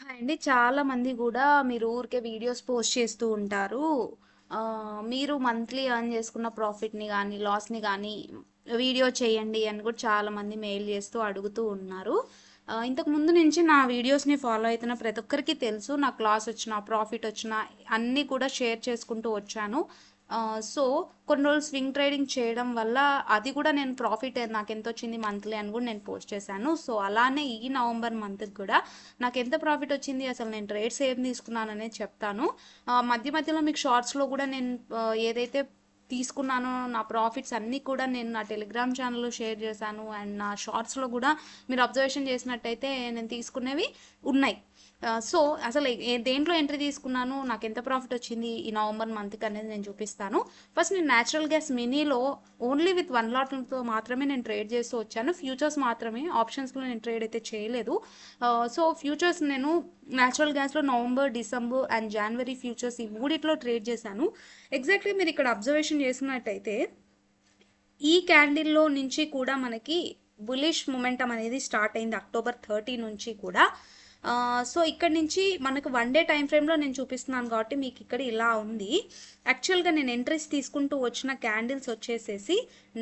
Hi అండి. చాలామంది గూడా మీరు ఊరికే వీడియోస్ పోస్ట్ చేస్తూ ఉంటారు. మీరు మంత్లీ ఎర్న్ చేసుకున్న ప్రాఫిట్‌ని గానీ, లాస్‌ని గానీ వీడియో చేయండి అని కూడా చాలామంది మెయిల్ చేస్తూ అడుగుతూ ఉన్నారు. ఇంతకు ముందు నుంచి నా వీడియోస్‌ని ఫాలో అయితున్న ప్రతి ఒక్కరికి తెలుసు. నాకు లాస్ వచ్చినా, ప్రాఫిట్ వచ్చినా అన్నీ కూడా షేర్ చేసుకుంటూ వచ్చాను. సో, కొన్ని రోజులు స్వింగ్ ట్రేడింగ్ చేయడం వల్ల అది కూడా నేను ప్రాఫిట్ నాకెంతొచ్చింది మంత్లీ అని కూడా నేను పోస్ట్ చేశాను. సో, అలానే ఈ నవంబర్ మంత్‌కి కూడా నాకెంత ప్రాఫిట్ వచ్చింది, అసలు నేను ట్రేడ్స్ ఏం తీసుకున్నాననేది చెప్తాను. మధ్య మధ్యలో మీకు షార్ట్స్‌లో కూడా నేను ఏదైతే తీసుకున్నానో నా ప్రాఫిట్స్ అన్నీ కూడా నేను నా టెలిగ్రామ్ ఛానల్‌లో షేర్ చేశాను. అండ్ నా షార్ట్స్‌లో కూడా మీరు అబ్జర్వేషన్ చేసినట్టయితే నేను తీసుకునేవి ఉన్నాయి. సో, అసలు దేంట్లో ఎంట్రీ తీసుకున్నాను, నాకెంత ప్రాఫిట్ వచ్చింది ఈ నవంబర్ మంత్‌కి అనేది నేను చూపిస్తాను. ఫస్ట్ నేను న్యాచురల్ గ్యాస్ మినీలో ఓన్లీ విత్ 1 లాట్‌తో మాత్రమే నేను ట్రేడ్ చేస్తూ వచ్చాను. ఫ్యూచర్స్ మాత్రమే, ఆప్షన్స్‌లో నేను ట్రేడ్ అయితే చేయలేదు. సో, ఫ్యూచర్స్ నేను న్యాచురల్ గ్యాస్‌లో November, December and January futures ఈ మూడిట్లో ట్రేడ్ చేశాను. ఎగ్జాక్ట్‌లీ మీరు ఇక్కడ అబ్జర్వేషన్ చేసినట్టయితే ఈ క్యాండిల్‌లో నుంచి కూడా మనకి బులిష్ మొమెంటం అనేది స్టార్ట్ అయింది అక్టోబర్ 30 నుంచి కూడా. సో, ఇక్కడి నుంచి మనకు 1 డే టైమ్ ఫ్రేమ్‌లో నేను చూపిస్తున్నాను కాబట్టి మీకు ఇక్కడ ఇలా ఉంది. యాక్చువల్‌గా నేను ఎంట్రీస్ తీసుకుంటూ వచ్చిన క్యాండిల్స్ వచ్చేసేసి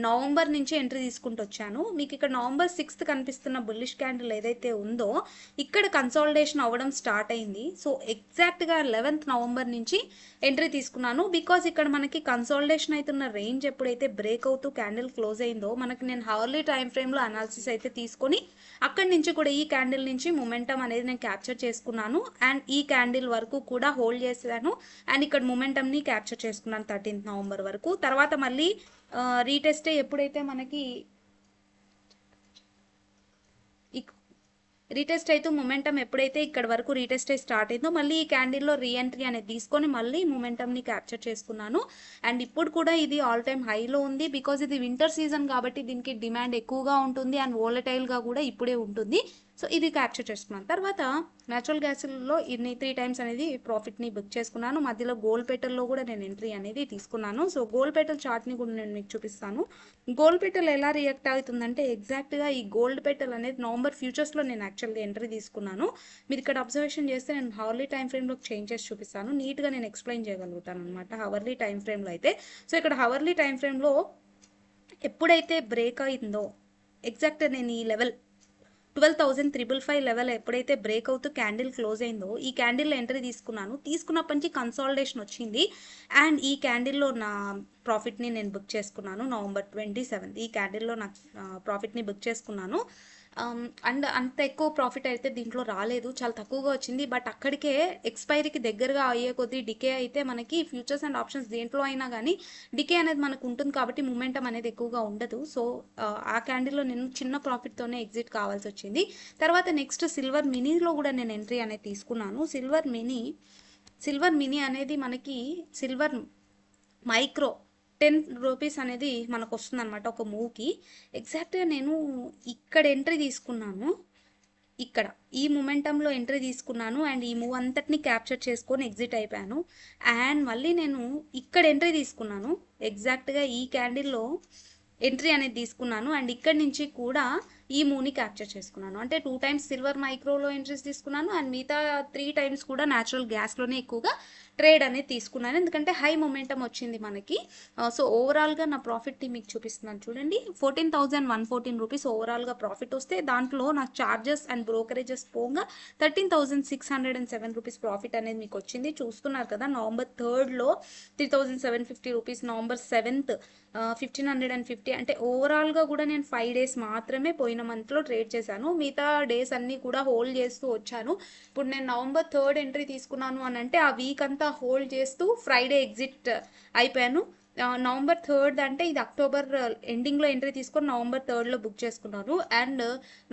నవంబర్ నుంచి ఎంట్రీ తీసుకుంటూ వచ్చాను. మీకు ఇక్కడ నవంబర్ 6థ్ కనిపిస్తున్న బుల్లిష్ క్యాండిల్ ఏదైతే ఉందో ఇక్కడ కన్సాలిడేషన్ అవ్వడం స్టార్ట్ అయింది. సో, ఎగ్జాక్ట్‌గా 11th నవంబర్ నుంచి ఎంట్రీ తీసుకున్నాను. బికాజ్ ఇక్కడ మనకి కన్సాలిడేషన్ అవుతున్న రేంజ్ ఎప్పుడైతే బ్రేక్ అవుతూ క్యాండిల్ క్లోజ్ అయిందో మనకి నేను హవర్లీ టైం ఫ్రేమ్‌లో అనాలిసిస్ అయితే తీసుకొని అక్కడి నుంచి కూడా ఈ క్యాండిల్ నుంచి మొమెంటం అనేది నేను క్యాప్చర్ చేసుకున్నాను. అండ్ ఈ క్యాండిల్ వరకు కూడా హోల్డ్ చేశాను. అండ్ ఇక్కడ మొమెంటంని క్యాప్చర్ చేసుకున్నాను 13th నవంబర్ వరకు. తర్వాత మళ్ళీ రీటెస్ట్ ఎప్పుడైతే మనకి రీటెస్ట్ అయితే మొమెంటం ఎప్పుడైతే ఇక్కడ వరకు రీటెస్ట్ అయి స్టార్ట్ అయిందో మళ్ళీ ఈ క్యాండిల్లో రీఎంట్రీ అనేది తీసుకొని మళ్ళీ మొమెంటంని క్యాప్చర్ చేసుకున్నాను. అండ్ ఇప్పుడు కూడా ఇది ఆల్ టైమ్ హైలో ఉంది. బికాజ్ ఇది వింటర్ సీజన్ కాబట్టి దీనికి డిమాండ్ ఎక్కువగా ఉంటుంది అండ్ వోలటైల్గా కూడా ఇప్పుడే ఉంటుంది. సో, ఇది క్యాప్చర్ చేసుకున్నాను. తర్వాత న్యాచురల్ గ్యాస్లో ఇన్ని 3 టైమ్స్ అనేది ప్రాఫిట్ని బుక్ చేసుకున్నాను. మధ్యలో గోల్డ్ పెటల్లో కూడా నేను ఎంట్రీ అనేది తీసుకున్నాను. సో, గోల్డ్ పెటల్ చార్ట్ని కూడా నేను మీకు చూపిస్తాను. గోల్డ్ పెటల్ ఎలా రియాక్ట్ అవుతుందంటే ఎగ్జాక్ట్గా ఈ గోల్డ్ పెటల్ అనేది నవంబర్ ఫ్యూచర్స్లో నేను యాక్చువల్గా ఎంట్రీ తీసుకున్నాను. మీరు ఇక్కడ అబ్జర్వేషన్ చేస్తే నేను హవర్లీ టైం ఫ్రేమ్లోకి చేంజ్ చేసి చూపిస్తాను. నీట్గా నేను ఎక్స్ప్లెయిన్ చేయగలుగుతాను అనమాట హవర్లీ టైం ఫ్రేమ్లో అయితే. సో, ఇక్కడ హవర్లీ టైం ఫ్రేమ్లో ఎప్పుడైతే బ్రేక్ అయిందో ఎగ్జాక్ట్ నేను ఈ లెవెల్ 12,355 లెవెల్ ఎప్పుడైతే బ్రేక్ అవుతూ క్యాండిల్ క్లోజ్ అయిందో ఈ క్యాండిల్లో ఎంట్రీ తీసుకున్నాను. తీసుకున్నప్పటి నుంచి కన్సాలిడేషన్ వచ్చింది. అండ్ ఈ క్యాండిల్లో నా ప్రాఫిట్ని నేను బుక్ చేసుకున్నాను నవంబర్ 27th. ఈ క్యాండిల్లో నా ప్రాఫిట్ని బుక్ చేసుకున్నాను. అండ్ అంత ఎక్కువ ప్రాఫిట్ అయితే దీంట్లో రాలేదు, చాలా తక్కువగా వచ్చింది. బట్ అక్కడికే ఎక్స్పైరీకి దగ్గరగా అయ్యే కొద్దీ డికే అయితే మనకి ఫ్యూచర్స్ అండ్ ఆప్షన్స్ దేంట్లో అయినా కానీ డికే అనేది మనకు ఉంటుంది కాబట్టి మూమెంటం అనేది ఎక్కువగా ఉండదు. సో, ఆ క్యాండిల్లో నేను చిన్న ప్రాఫిట్తోనే ఎగ్జిట్ కావాల్సి వచ్చింది. తర్వాత నెక్స్ట్ సిల్వర్ మినీలో కూడా నేను ఎంట్రీ అనేది తీసుకున్నాను. సిల్వర్ మినీ అనేది మనకి సిల్వర్ మైక్రో 10 రూపీస్ అనేది మనకు వస్తుంది అనమాట ఒక మూవ్కి. ఎగ్జాక్ట్గా నేను ఇక్కడ ఎంట్రీ తీసుకున్నాను. ఇక్కడ ఈ మొమెంటంలో ఎంట్రీ తీసుకున్నాను అండ్ ఈ మూవ్ అంతటిని క్యాప్చర్ చేసుకొని ఎగ్జిట్ అయిపోయాను. అండ్ మళ్ళీ నేను ఇక్కడ ఎంట్రీ తీసుకున్నాను. ఎగ్జాక్ట్గా ఈ క్యాండిల్లో ఎంట్రీ అనేది తీసుకున్నాను అండ్ ఇక్కడి నుంచి కూడా ఈ మూవ్ని క్యాప్చర్ చేసుకున్నాను. అంటే 2 టైమ్స్ సిల్వర్ మైక్రోలో ఎంట్రీస్ తీసుకున్నాను అండ్ మిగతా 3 టైమ్స్ కూడా న్యాచురల్ గ్యాస్లోనే ఎక్కువగా ట్రేడ్ అనేది తీసుకున్నాను. ఎందుకంటే హై మొమెంటం వచ్చింది మనకి. సో, ఓవరాల్గా నా ప్రాఫిట్ని మీకు చూపిస్తున్నాను చూడండి. 14,114 రూపీస్ ఓవరాల్గా ప్రాఫిట్ వస్తే దాంట్లో నా చార్జెస్ అండ్ బ్రోకరేజెస్ పోగా 13,607 రూపీస్ ప్రాఫిట్ అనేది మీకు వచ్చింది. చూస్తున్నారు కదా, నవంబర్ 3ర్డ్లో 3,750 రూపీస్, నవంబర్ 7th 1,550. అంటే ఓవరాల్గా కూడా నేను 5 డేస్ మాత్రమే పోయిన మంత్లో ట్రేడ్ చేశాను. మిగతా డేస్ అన్నీ కూడా హోల్డ్ చేస్తూ వచ్చాను. ఇప్పుడు నేను నవంబర్ 3rd ఎంట్రీ తీసుకున్నాను అని అంటే ఆ వీక్ అంతా హోల్డ్ చేస్తూ ఫ్రైడే ఎగ్జిట్ అయిపోయాను. నవంబర్ 3rd అంటే ఇది అక్టోబర్ ఎండింగ్లో ఎంట్రీ తీసుకొని నవంబర్ 3ర్డ్లో బుక్ చేసుకున్నాను. అండ్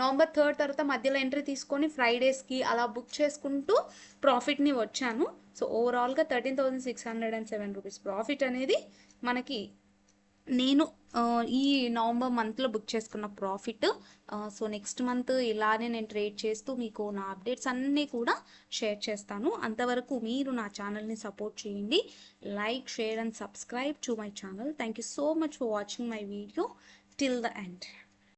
నవంబర్ 3rd తర్వాత మధ్యలో ఎంట్రీ తీసుకొని ఫ్రైడేస్కి అలా బుక్ చేసుకుంటూ ప్రాఫిట్ని వచ్చాను. సో, ఓవరాల్గా 13,607 రూపీస్ ప్రాఫిట్ అనేది మనకి నేను ఈ నవంబర్ మంత్లో బుక్ చేసుకున్న ప్రాఫిట్. సో, నెక్స్ట్ మంత్ ఇలానే నేను ట్రేడ్ చేస్తూ మీకు నా అప్డేట్స్ అన్నీ కూడా షేర్ చేస్తాను. అంతవరకు మీరు నా ఛానల్ని సపోర్ట్ చేయండి. Like, share and subscribe to my channel. Thank you so much for watching my video till the end.